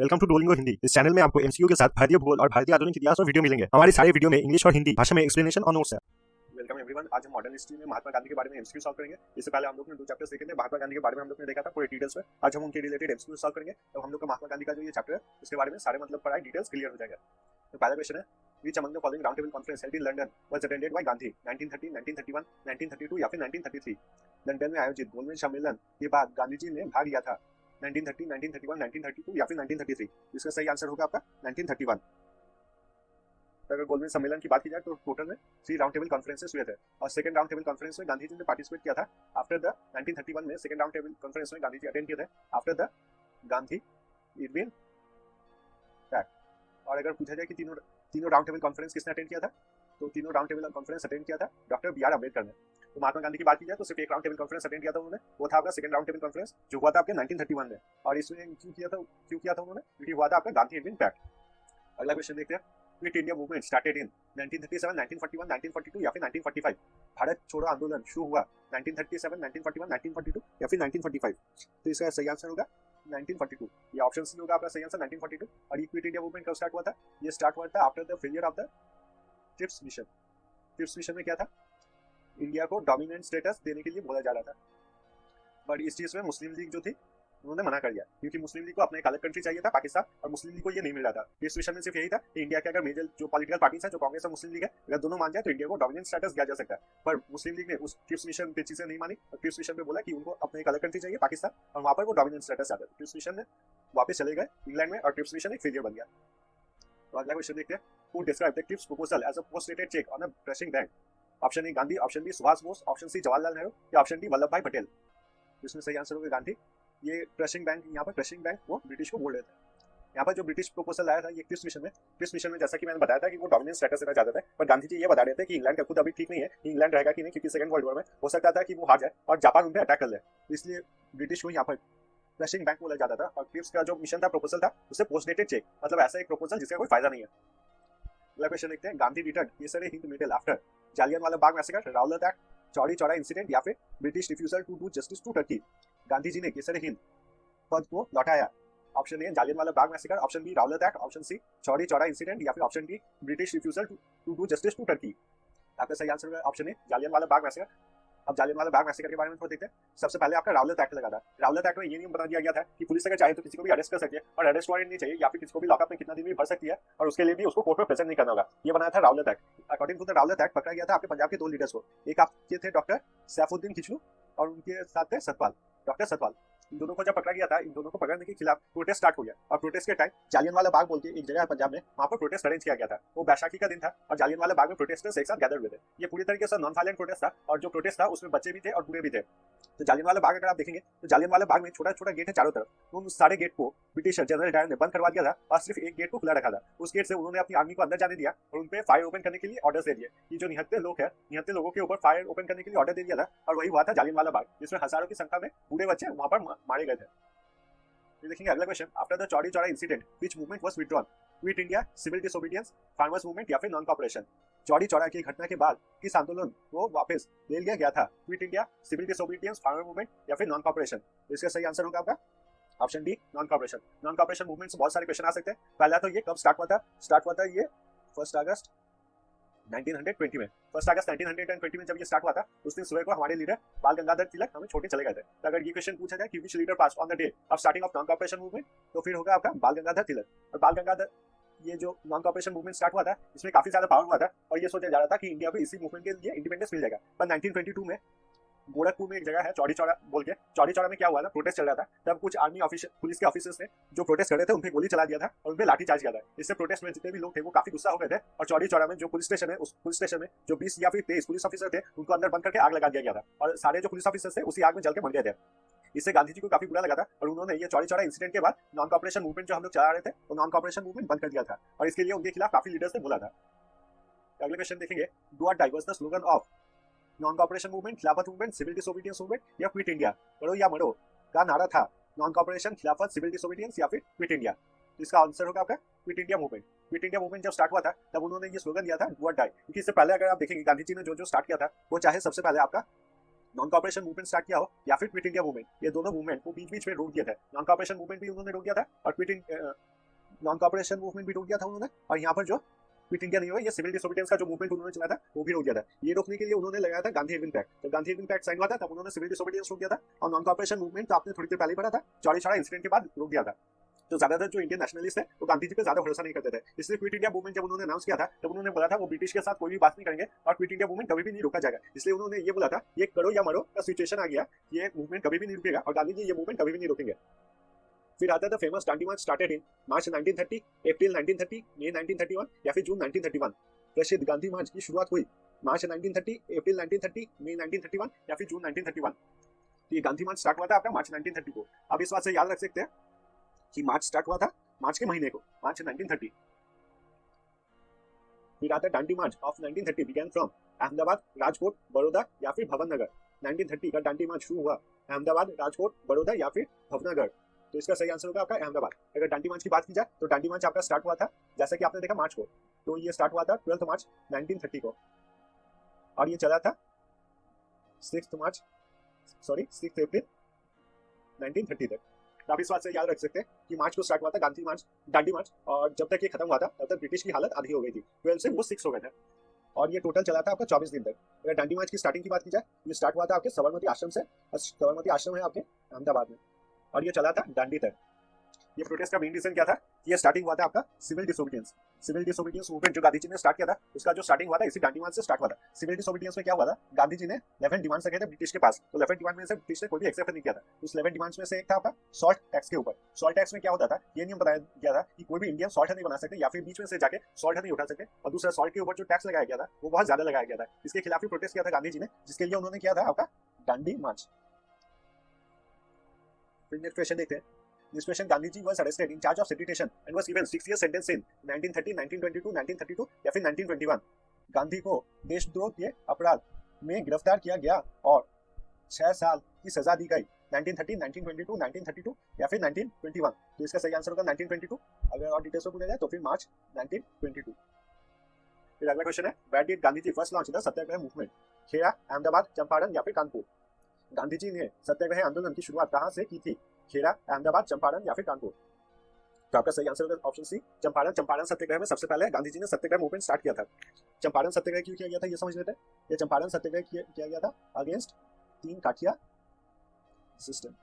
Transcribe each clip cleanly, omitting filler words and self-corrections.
Welcome to Duolingo Hindi. इस channel में आपको एमसीक्यू के साथ भारतीय भूगोल और भारतीय आधुनिक इतिहास और वीडियो मिलेंगे। हमारे सारे वीडियो में इंग्लिश और हिंदी भाषा में एक्सप्लेनेशन और नोट्स है। Welcome everyone. आज हम मॉडर्न हिस्ट्री में महात्मा गांधी के बारे में एमसीक्यू सॉल्व करेंगे। इससे पहले हम लोग ने 2 चैप्टर्स देखे थे। महात्मा गांधी के बारे में हम लोग ने देखा था पूरे डिटेल्स में। आज हम उनके रिलेटेड एमसीक्यू सॉल्व करेंगे। तो हम लोग का महात्मा गांधी का जो ये चैप्टर है उसके बारे में सारे मतलब पढ़ाई डिटेल्स क्लियर हो जाएगा। तो पहला क्वेश्चन है, which among the following round table conference held in London was attended by Gandhi 1930, 1931, 1932 या फिर 1933? लंदन में आयोजित गोलमेज सम्मेलन के बाद गांधी जी ने भाग लिया था 1930, 1931, 1932 या फिर 1933? इसका सही आंसर होगा आपका 1931। तो अगर गोलमेज सम्मेलन की बात की जाए तो टोटल में 3 राउंड टेबल कॉन्फ्रेंसेस हुए थे और सेकंड राउंड टेबल कॉन्फ्रेंस में गांधी जी ने पार्टिसिपेट किया था आफ्टर द 1931 में सेकंड राउंड टेबल कॉन्फ्रेंस में गांधी जी अटेंड किए थे after the Gandhi Irwin pact. और अगर पूछा जाए कि तीनों राउंड टेबल कॉन्फ्रेंस किसने अटेंड किया था, तो तीनों राउंड टेबल कॉन्फ्रेंस अटेंड किया था डॉक्टर बी आर अम्बेडकर ने। तो महात्मा गांधी की बात की जाए तो सिर्फ एक राउंड टेबल कॉन्फ्रेंस अटेंड किया था उन्होंने, वो था आपका सेकंड राउंड टेबल कॉन्फ्रेंस जो हुआ था आपके 1931 में। और इसमें क्यों किया था उन्होंने, क्योंकि हुआ था आपका गांधी इरविन पैक्ट। अगला क्वेश्चन देखते हैं, quit India movement started in 1937, 1941, 1942 या फिर 1945? भारत छोड़ो आंदोलन शुरू हुआ 1937, 1941, 1942 या फिर 1945? तो इसका सही आंसर होगा 1942। ये ऑप्शन सी होगा आपका सही आंसर 1942। और ये क्विट इंडिया मूवमेंट कब स्टार्ट हुआ था? ये स्टार्ट हुआ था after the failure of the trips mission. Trips mission में क्या था, इंडिया को डोमिनेंट स्टेटस देने के लिए बोला जा रहा था, बट इस चीज में मुस्लिम लीग जो थी उन्होंने मना कर दिया, क्योंकि मुस्लिम लीग को अपना एक अलग कंट्री चाहिए था पाकिस्तान, और मुस्लिम लीग को ये नहीं मिल रहा था। इस मिशन में सिर्फ यही था कि इंडिया के अगर मेजर जो पॉलिटिकल पार्टीज है, जो कांग्रेस और मुस्लिम लीग है, अगर दोनों मान जाए तो इंडिया को डोमिनेंट स्टेटस दिया जा सकता है। पर मुस्लिम लीग ने उस ट्रिप्स मिशन पे चीजें नहीं मानी और ट्रिप्स मिशन पे बोला कि उनको अपना एक अलग कंट्री चाहिए पाकिस्तान, और वहां पर वो डोमिनेंट स्टेटस चाहते थे। ट्रिप्स मिशन ने वापस चले गए इंग्लैंड में और ट्रिप्स मिशन एक फेलियर बन गया। तो अगला क्वेश्चन देखते हैं, who describe the Cripps proposal as a post dated cheque on a crashing bank? Option A Gandhi, option B Subhash Bose, option C Jawaharlal Nehru या ऑप्शन डी वल्लभ भाई पटेल? इसमें सही आंसर होगा गांधी। ये क्रशिंग बैंक, यहाँ पर क्रशिंग बैंक वो ब्रिटिश को बोल रहे थे। यहाँ पर जो ब्रिटिश प्रपोजल आया था ये ट्रिप्स मिशन में जैसा कि मैंने बताया था कि वो डोमिनेंट स्टेटस देना चाहते थे, पर गांधी जी ये बता रहे थे कि इंग्लैंड का खुद अभी ठीक नहीं है कि इंग्लैंड रहेगा कि नहीं, क्योंकि सेकंड वर्ल्ड वॉर में हो सकता था कि वो हार जाए और जापान उन पर अटैक कर ले, इसलिए ब्रिटिश को यहाँ पर क्रशिंग बैंक बोला जाता था। और ट्रिप्स का जो मिशन था, प्रपोजल था, उसे पोस्ट डेटेड चेक, मतलब ऐसा एक प्रपोजल जिसका कोई फायदा नहीं है। अगला क्वेश्चन देखते हैं, Gandhi return Kesari Hind medal after Jallianwala Bagh massacre, Rowlatt Act, Chauri Chaura incident या फिर British refusal to do justice to Turkey? Gandhi ji ने केसरी हिंद पद को लौटाया। Option A Jallianwala Bagh massacre, option B Rowlatt Act, option C Chauri Chaura incident या फिर option D British refusal to do justice to Turkey? आपका सही आंसर होगा option A Jallianwala Bagh massacre. अब जालियनवाला बाग मैसेकर के बारे में थोड़ा देखते हैं। सबसे पहले आपका राउलत एक्ट लगा था। राउलत एक्ट में ये नियम बता दिया गया था कि पुलिस अगर चाहे तो किसी को भी अरेस्ट कर सकती है, और अरेस्ट वारंट नहीं चाहिए या फिर किसी को भी लॉकअप में कितना दिन भी भर सकती है, और उसके लिए भी उसको कोर्ट में प्रेजेंट नहीं करना होगा। ये बनाया था Rowlatt Act. According to the Rowlatt Act पकड़ा गया था आपके पंजाब के 2 लीडर्स को। एक आपके थे डॉक्टर सैफुद्दीन किचलू और उनके साथ थे सतपाल, डॉक्टर सतपाल। इन दोनों को जब पकड़ा गया था, इन दोनों को पकड़ने के खिलाफ प्रोटेस्ट स्टार्ट हो गया, और प्रोटेस्ट के टाइम जालियनवाला बाग बोल के एक जगह है पंजाब में, वहां पर प्रोटेस्ट अरेंज किया गया था। वो बैसाखी का दिन था और जालियनवाला बाग में प्रोटेस्टर्स एक साथ गैदर हुए थे। ये पूरी तरीके से नॉन वायलेंट प्रोटेस्ट था, और जो प्रोटेस्ट था उसमें बच्चे भी थे और बूढ़े भी थे। तो जालियनवाला बाग अगर आप देखेंगे तो जालियनवाला बाग में छोटा छोटा गेट है चारों तरफ, तो उन सारे गेट को ब्रिटिश जनरल डायर ने बंद करवा दिया था और सिर्फ एक गेट को खुला रखा था। उस गेट से उन्होंने अपनी आर्मी को अंदर जाने दिया और उन पे फायर ओपन करने के लिए ऑर्डर दे दिए कि जो निहत्थे लोग हैं, निहत्थे लोगों के ऊपर फायर ओपन करने के लिए ऑर्डर दे दिया था। और वही हुआ था जालियनवाला बाग, जिसमें हजारों की संख्या में बूढ़े बच्चे वहां पर मारे गए थे। देखेंगे अगला question, after the Chauri Chaura incident which movement was withdrawn? Quit India, civil disobedience, farmers movement या फिर नॉन कॉपरेशन? चौरी चौरा की घटना के बाद किस आंदोलन को वापस ले लिया गया था? Quit India, civil disobedience, farmer movement या फिर नॉन कॉपरेशन? इसका सही आंसर होगा आपका option D non cooperation. Non cooperation movement से बहुत सारे क्वेश्चन आ सकते हैं। पहला तो ये कब स्टार्ट हुआ था ये 1 अगस्त 1920 में। 1 अगस्त 1920 में जब ये स्टार्ट हुआ था, उस दिन सुबह को हमारे लीडर बाल गंगाधर तिलक हमें छोटे चले गए थे। तो अगर ये क्वेश्चन पूछा जाए कि which leader pass on the day of starting of non cooperation movement, तो फिर होगा आपका बाल गंगाधर तिलक। और बाल गंगाधर, ये जो नॉन कॉपरेशन मूवमेंट स्टार्ट हुआ था इसमें काफी ज्यादा पावर हुआ था, और ये सोचा जा रहा था कि इंडिया को इसी मूवमेंट के लिए इंडिपेंडेंस मिल जाएगा। पर 1922 में गोरखपुर में एक जगह है चौरी चौरा बोल के, चौरी चौरा में क्या हुआ था, प्रोटेस्ट चल रहा था। तब कुछ आर्मी ऑफिसर, पुलिस के ऑफिसर्स ने जो प्रोटेस्ट कर रहे थे उन पे गोली चला दिया था और उन पे लाठीचार्ज किया था। इससे प्रोटेस्ट में जितने भी लोग थे वो काफी गुस्सा हो गए थे, और चौरी चौरा में जो पुलिस स्टेशन है, उस पुलिस स्टेशन में जो 20 या फिर 23 पुलिस ऑफिसर थे उनको अंदर बंद करके आग लगा दिया गया था, और सारे जो पुलिस ऑफिसर थे उसी आग में जल के मर गए थे। इससे गांधी जी को काफी बुरा लगा था, और उन्होंने ये चौरी चौरा इंसिडेंट के बाद नॉन कॉपरेशन मूवमेंट जो हम लोग चला रहे थे वो नॉन कॉपरेशन मूवमेंट बंद कर दिया था, और इसके लिए उनके खिलाफ काफी लीडर्स ने बोला था। अगले क्वेश्चन देखेंगे, डू और diverse the slogan of non cooperation movement, खिलाफत मूवमेंट, सिविल डिसोबीडियंस मूवमेंट या क्विट इंडिया? करो या मरो का नारा था नॉन कॉपरेशन, खिलाफत, सिविल डिसोबीडियंस या फिर क्विट इंडिया? तो इसका आंसर होगा आपका quit India movement. Quit India movement जब स्टार्ट हुआ था तब उन्होंने ये स्लोगन दिया था डू और डाई, क्योंकि इससे पहले अगर आप देखेंगे गांधी जी ने जो स्टार्ट किया था वो चाहे सबसे पहले आपका नॉन कॉपरेशन मूवमेंट स्टार्ट किया हो या फिर क्विट इंडिया मूवमेंट, ये दोनों मूवमेंट को बीच बीच में रोक दिया था। नॉन कॉपरेशन मूवमेंट भी उन्होंने रोक दिया था और नॉन कॉपरेशन मूवमेंट भी रोक दिया था उन्होंने, और यहाँ पर जो क्विट इंडिया नहीं हुआ, ये सिविल डिसोबीडियंस का जो मूवमेंट उन्होंने चलाया था वो भी रोक दिया था। ये रोकने के लिए उन्होंने लगाया था गांधी इरविन पैक्ट। जब गांधी इरविन पैक्ट साइन हुआ था तब उन्होंने सिविल डिसोबीडियंस रोक दिया था, और नॉन कॉपरेशन मूवमेंट तो आपने थोड़ी देर पहले पढ़ा था, चौड़ी चौड़ा इंसिडेंट के बाद रोक दिया था। तो ज्यादातर जो इंडियन नेशनलिस्ट है वो गांधी जी पे ज्यादा भरोसा नहीं करते थे, इसलिए क्विट इंडिया मूवमेंट जब उन्होंने अनाउंस किया था तब उन्होंने बोला था वो ब्रिटिश के साथ कोई भी बात नहीं करेंगे और क्विट इंडिया मूवमेंट कभी भी नहीं रोका जाएगा। इसलिए उन्होंने ये बोला था ये करो या मरो का सिचुएशन आ गया, ये मूवमेंट कभी भी नहीं रुकेगा और गांधी जी ये मूवमेंट कभी भी नहीं रोकेंगे। फिर आता था famous Dandi march started in March 1930, April 1930, May 1931 या फिर जून 1931। प्रसिद्ध गांधी मार्च की शुरुआत हुई मार्च 1930, अप्रैल 1930, मई 1931 या फिर जून 1931। तो ये गांधी मार्च स्टार्ट हुआ था आपका मार्च 1930 को। अब इस बात से याद रख सकते हैं कि मार्च स्टार्ट हुआ था मार्च के महीने को, मार्च 1930। फिर आता है Dandi march of 1930 began from Ahmedabad, Rajkot, Baroda या फिर भवनगर। 1930 का दांडी मार्च शुरू हुआ अहमदाबाद, राजकोट, बड़ौदा या फिर भवनगर। तो इसका सही आंसर होगा आपका अहमदाबाद। अगर दांडी मार्च की बात की जाए तो दांडी मार्च आपका स्टार्ट हुआ था, जैसा कि आपने देखा मार्च को, तो ये स्टार्ट हुआ था 12 मार्च 1930 को और ये चला था 6 अप्रैल 1930 तक। तो आप इस बात से याद रख सकते हैं कि मार्च को स्टार्ट हुआ था गांधी मार्च, दांडी मार्च, और जब तक ये खत्म हुआ था तब तक ब्रिटिश की हालत आधी हो गई थी। 12 से वो 6 हो गए थे और ये टोटल चला था आपका 24 दिन तक। अगर दांडी मार्च की स्टार्टिंग की बात की जाए, ये स्टार्ट हुआ था आपके साबरमती आश्रम से, साबरमती आश्रम है आपके अहमदाबाद में, और ये चला था दांडी तक। ये प्रोटेस्ट का मेन रीजन क्या था? ये स्टार्टिंग हुआ था आपका सिविल डिसोबीडियंस मूवमेंट जो गांधी जी ने स्टार्ट किया था, उसका जो स्टार्टिंग हुआ था इसी दांडी मार्च से स्टार्ट हुआ था। सिविल डिसोबीडियंस में क्या हुआ था, गांधी जी ने 11 डिमांड्स रखे थे ब्रिटिश के पास, तो 11 डिमांड में से ब्रिटिश ने कोई भी एक्सेप्ट नहीं किया था। उस 11 डिमांड्स में से एक था आपका सॉल्ट टैक्स के ऊपर। सॉल्ट टैक्स में क्या होता था, ये नियम बताया गया था कि कोई भी इंडियन सॉल्ट नहीं बना सकते या फिर बीच में से जाके सॉल्ट नहीं उठा सकते, और दूसरा सॉल्ट के ऊपर जो टैक्स लगाया गया था वो बहुत ज्यादा लगाया गया था। इसके खिलाफ ही प्रोटेस्ट किया था गांधी जी ने, जिसके लिए उन्होंने किया था आपका दांडी मार्च। फिर नेक्स्ट क्वेश्चन देखते हैं। This question, Gandhi ji was arrested in charge of sedition and was given 6 years sentence in 1930, 1922, 1932 या फिर 1921। गांधी को देशद्रोह के अपराध में गिरफ्तार किया गया और 6 साल की सजा दी गई 1930, 1922, 1932 या फिर 1921। तो इसका सही आंसर होगा 1922। अगर और डिटेल्स में पूछा जाए तो फिर मार्च 1922। फिर अगला क्वेश्चन है, where did Gandhi ji first launch the Satyagraha movement? Kheda, Ahmedabad, Champaran या फिर कानपुर? गांधी जी ने सत्याग्रह आंदोलन की शुरुआत कहां से की थी? खेड़ा, अहमदाबाद, चंपारण या फिर कानपुर? तो आपका सही आंसर होगा ऑप्शन सी, चंपारण। चंपारण सत्याग्रह में सबसे पहले गांधी जी ने सत्याग्रह मूवमेंट स्टार्ट किया था। चंपारण सत्याग्रह क्यों किया गया था ये समझ लेते हैं। ये चंपारण सत्याग्रह किया गया था अगेंस्ट 3 काठिया सिस्टम।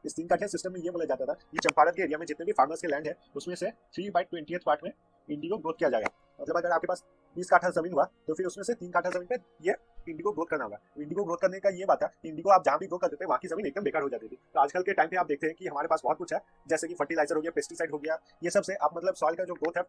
इस 3 काठिया सिस्टम में ये बोला जाता था कि चंपारण के एरिया में जितने भी फार्मर्स के लैंड है उसमें से 3/20th पार्ट में इंडिगो ग्रोथ किया जाएगा। मतलब अगर आपके पास 20 काठा जमीन हुआ तो फिर उसमें से 3 काठा जमीन पे ये इंडिगो ग्रोथ करना होगा। इंडिगो ग्रोथ करने का ये बात है, इंडिगो आप जहां भी ग्रो कर देते हैं वहां की जमीन एकदम बेकार हो जाती थी। तो आजकल के टाइम पे आप देखते हैं कि हमारे पास बहुत कुछ है, जैसे कि फर्टिलाइजर हो गया, पेस्टिसाइड हो गया, ये सब से आप मतलब सॉइल का जो ग्रोथ है,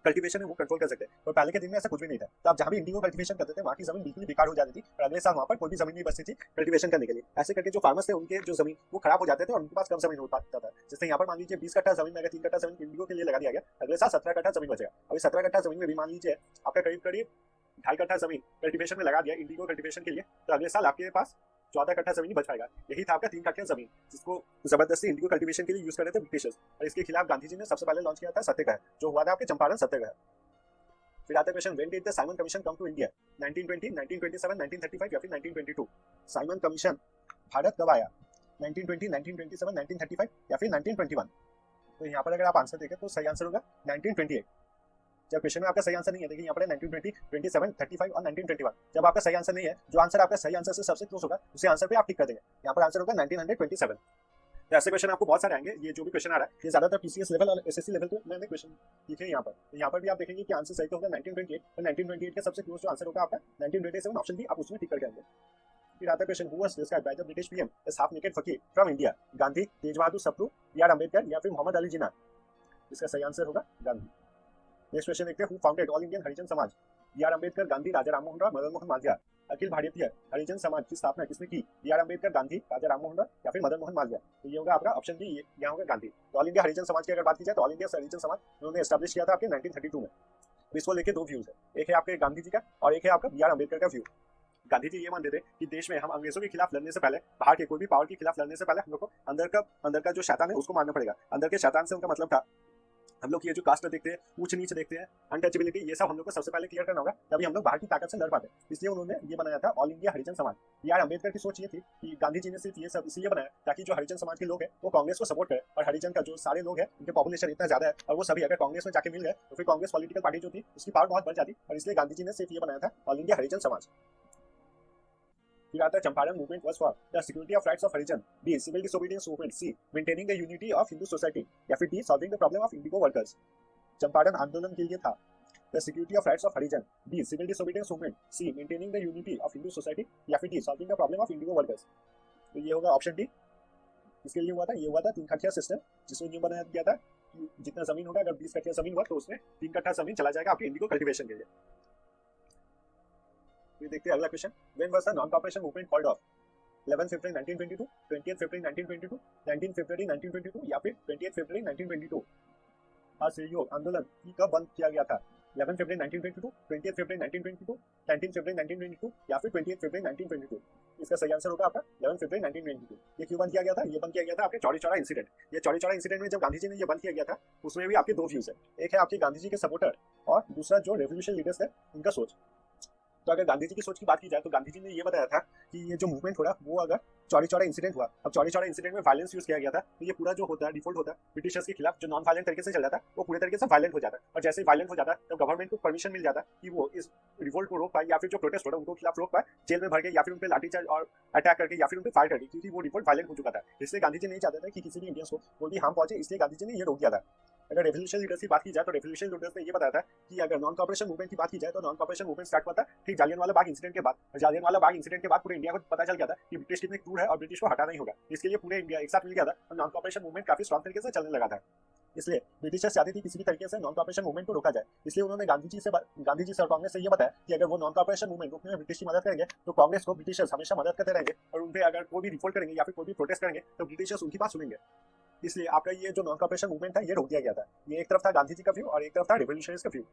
कल्टीवेशन है वो कंट्रोल कर सकते हैं। और पहले के दिन में ऐसा कुछ भी नहीं था, तो आप जहां भी इंडिगो कल्टीवेशन करते थे वहां की जमीन बिल्कुल बेकार हो जाती थी और अगले साल वहां पर कोई भी जमीन नहीं बचती थी कल्टीवेशन करने के लिए। ऐसे करके जो फार्मर्स थे उनके जो जमीन वो खराब हो जाते थे और उनके पास कम जमीन हो पाता था। जैसे यहाँ पर मान लीजिए 20 कट्ठा जमीन में अगर 3 कट्ठा जमीन इंडिगो के लिए लगा दिया गया, अगले साल 17 कट्ठा जमीन बचेगा। अभी 17 कट्ठा जमीन में भी मान लीजिए आपका करीब 2.5 कट्ठा जमीन कल्टीवेशन में लगा दिया इंडिगो कल्टीवेशन के लिए, तो अगले साल आपके पास 14 कट्ठा जमीन बच पाएगा। यही था आपका 3 कट्ठा जमीन जिसको जबरदस्ती इंडिगो कल्टीवेशन के लिए यूज कर रहे थे ब्रिटिशर्स, और इसके खिलाफ गांधी जी ने सबसे पहले लॉन्च किया था सत्याग्रह, जो हुआ था आपके चंपारण सत्याग्रह। फिर आता है question, when did the Simon commission come to India? 1920, 1927, 1935 या फिर 1922? साइमन कमीशन भारत कब आया? 1920, 1927, 1935 या फिर 1921? तो यहाँ पर अगर आप आंसर देखें तो सही आंसर होगा 1928। जब क्वेश्चन में आपका सही आंसर नहीं है, देखिए यहाँ पर 1920, 27, 35 और 1921। जब आपका सही आंसर नहीं है, जो आंसर आपका सही आंसर से सबसे क्लोज होगा उसी आंसर पे आप टिक कर देंगे। यहाँ पर आंसर होगा 1927। तो ऐसे क्वेश्चन आपको बहुत सारे आएंगे। ये जो भी क्वेश्चन आ रहा है ये ज्यादातर पीसीएस लेवल और एसएससी लेवल पे मैंने क्वेश्चन लिखे यहाँ पर। तो यहाँ पर भी आप देखेंगे कि आंसर सही तो होगा 1928, और 1928 का सबसे क्लोज जो आंसर होगा आपका 1927 ऑप्शन भी आप उसमें टिक करके आएंगे। फिर आता है question, who was described by the British PM as half naked fakir from India? Gandhi, Tej Bahadur Sapru, B R Ambedkar या फिर मोहम्मद अली जिन्ना? इसका सही आंसर होगा गांधी। नेक्स्ट क्वेश्चन देखते हैं, हु फाउंडेड ऑल इंडियन हरिजन समाज? B R Ambedkar, Gandhi, Raja Rammohan Roy, Madan Mohan Malviya? अखिल भारतीय हरिजन समाज की स्थापना किसने की? बी आर अम्बेडकर, गांधी, राजा राममोहन राय या फिर मदन मोहन मालवीय? तो ये होगा आपका ऑप्शन बी, यहाँ होगा गांधी। तो ऑल इंडिया हरिजन समाज की अगर बात की जाए तो ऑल इंडिया हरिजन समाज उन्होंने एस्टैब्लिश किया था आपके 1932 में। इसको लेके 2 व्यूज है, एक है आपके गांधी जी का और एक है आपका बी आर अम्बेडकर का व्यू। गांधी जी ये मानते थे कि देश में हम अंग्रेजों के खिलाफ लड़ने से पहले, बाहर के कोई भी पावर के खिलाफ लड़ने से पहले हम लोग को अंदर का जो शैतान है उसको मारना पड़ेगा। अंदर के शैतान से उनका मतलब था हम लोग ये जो कास्ट देखते हैं, ऊंच नीच देखते हैं, अनटचेबिलिटी, ये सब हम लोग को सबसे पहले क्लियर करना होगा, तभी हम लोग बाहर की ताकत से लड़ पाते हैं। इसलिए उन्होंने ये बनाया था ऑल इंडिया हरिजन समाज। यार अम्बेडकर की सोच ये थी कि गांधी जी ने सिर्फ ये सब इसलिए बनाया ताकि जो हरिजन समाज के लोग हैं वो कांग्रेस को सपोर्ट करें, और हरिजन का जो सारे लोग हैं उनके पॉपुलेशन इतना ज्यादा है और वो सभी अगर कांग्रेस में जाके मिल गए तो फिर कांग्रेस पॉलिटिकल पार्टी जो थी उसकी पावर बहुत बढ़ जाती, और इसलिए गांधी जी ने सिर्फ ये बनाया था ऑल इंडिया हरिजन समाज। फिर आता है Champaran movement was for the security of rights of Harijan, B civil disobedience movement, C maintaining the unity of Hindu society, या फिर D solving the problem of indigo workers. Champaran आंदोलन के लिए था the security of rights of Harijan, B civil disobedience movement, C maintaining the unity of Hindu society, या फिर D solving the problem of indigo workers. तो ये होगा ऑप्शन डी। इसके लिए हुआ था, ये हुआ था 3 कट्ठा सिस्टम, जिसमें न्यू बनाया गया था कि जितना जमीन होगा, अगर 20 कट्ठा जमीन हुआ तो उसमें 3 कट्ठा जमीन चला जाएगा आपके इंडिगो कल्टीवेशन के लिए। ये देखते हैं अगला question, when was the non corporation movement called off, 11 फरवरी 1922, 20 फरवरी 1922, 19 फरवरी 1922, या फिर 28 फरवरी 1922। असहयोग आंदोलन की कब बंद किया गया था, 11 फरवरी 1922, 20 फरवरी 1922, 19 फरवरी 1922, या फिर 28 फरवरी 1922। इसका सही आंसर होगा आपका 11 फरवरी 1922। ये क्यों बंद किया गया था, ये बंद किया गया था आपके चौरी चौरा इंसिडेंट। ये चौरी चौरा इंसिडेंट में जब गांधी जी ने ये बंद किया गया था उसमें भी आपके 2 व्यूज है, एक है आपके गांधी जी के सपोर्टर और दूसरा जो रेवोल्यूशन लीडर्स है उनका सोच। तो अगर गांधी जी की सोच की बात की जाए तो गांधी जी ने ये बताया था कि ये जो मूवमेंट हो रहा वो अगर चौरी चौरा इंसिडेंट हुआ, अब चौरी चौरा इंसिडेंट में वायलेंस यूज किया गया था, तो ये पूरा जो होता है डिफॉल्ट होता है ब्रिटिशर्स के खिलाफ जो नॉन वायलेंट तरीके से चल जाता है वो पूरे तरीके से वायलेंट हो जाता है, और जैसे ही वायलेंट हो जाता है तब गवर्नमेंट को परमिशन मिल जाता है कि वो इस रिवोल्ट को रोक पाए, या फिर जो प्रोटेस्ट हो रहा है उनको खिलाफ रोक पाए, जेल में भर के या फिर उन पर लाठीचार्ज और अटैक करके या फिर उन पर फायर करके, क्योंकि वो रिवोल्ट वायलेंट हो चुका था। इसलिए गांधी जी नहीं चाहते थे कि किसी भी इंडियंस को कोई भी हार्म पहुंचे, इसलिए गांधी जी ने ये रोक दिया था। अगर रेवोल्यूशन लीडर्स की बात की जाए तो रेवोल्यूशन लीडर्स ने ये बताया था कि अगर नॉन कॉर्पोरेशन मूवमेंट की बात की जाए तो नॉन कॉर्पोरेशन मूवमेंट स्टार्ट हुआ था ठीक जालियनवाला बाग इंसिडेंट के बाद, और जालियनवाला बाग इंसिडेंट के बाद पूरे इंडिया को पता चल गया था कि ब्रिटिश कितने क्रूर है और ब्रिटिश को हटाना ही होगा। इसके लिए पूरे इंडिया एक साथ मिल गया था और नॉन कॉर्पोरेशन मूवमेंट काफी स्ट्रॉन्ग तरीके से चलने लगा था। इसलिए ब्रिटिशर्स चाहती थी किसी भी तरीके से नॉन कॉर्पोरेशन मूवमेंट को रोका जाए, इसलिए उन्होंने गांधी जी और कांग्रेस से ये बताया कि अगर वो नॉन कॉर्पोरेशन मूवमेंट रोकने में ब्रिटिश की मदद करेंगे तो कांग्रेस को ब्रिटिशर्स हमेशा मदद करते रहेंगे, और उन पर अगर कोई भी रिवोल्ट करेंगे या फिर कोई भी प्रोटेस्ट करेंगे तो ब्रिटिशर्स उनकी बात सुनेंगे। इसलिए आपका ये जो नॉन कॉर्पोरेशन मूवमेंट था ये रोक दिया गया था। ये एक तरफ था गांधी जी का व्यू और एक तरफ था रिवोल्यूशनरीज का व्यू।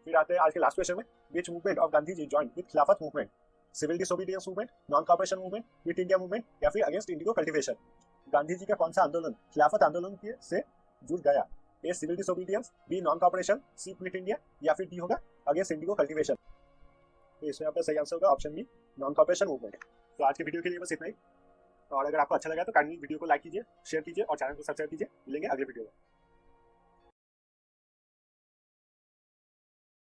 फिर आते हैं आज के लास्ट क्वेश्चन में, which movement of Gandhi ji joined with Khilafat movement, civil disobedience movement, non corporation movement, Quit India movement, या फिर against indigo cultivation. Gandhi ji का कौन सा आंदोलन खिलाफत आंदोलन से जुड़ गया, A civil disobedience, B non corporation, C Quit India, या फिर डी होगा अगेंस्ट इंडिगो कल्टीवेशन। तो इसमें आपका सही आंसर होगा option B non corporation movement. तो आज के वीडियो के लिए बस इतना ही, और अगर आपको अच्छा लगा तो काइंडली वीडियो को लाइक कीजिए, शेयर कीजिए और चैनल को सब्सक्राइब कीजिए। मिलेंगे अगले वीडियो में।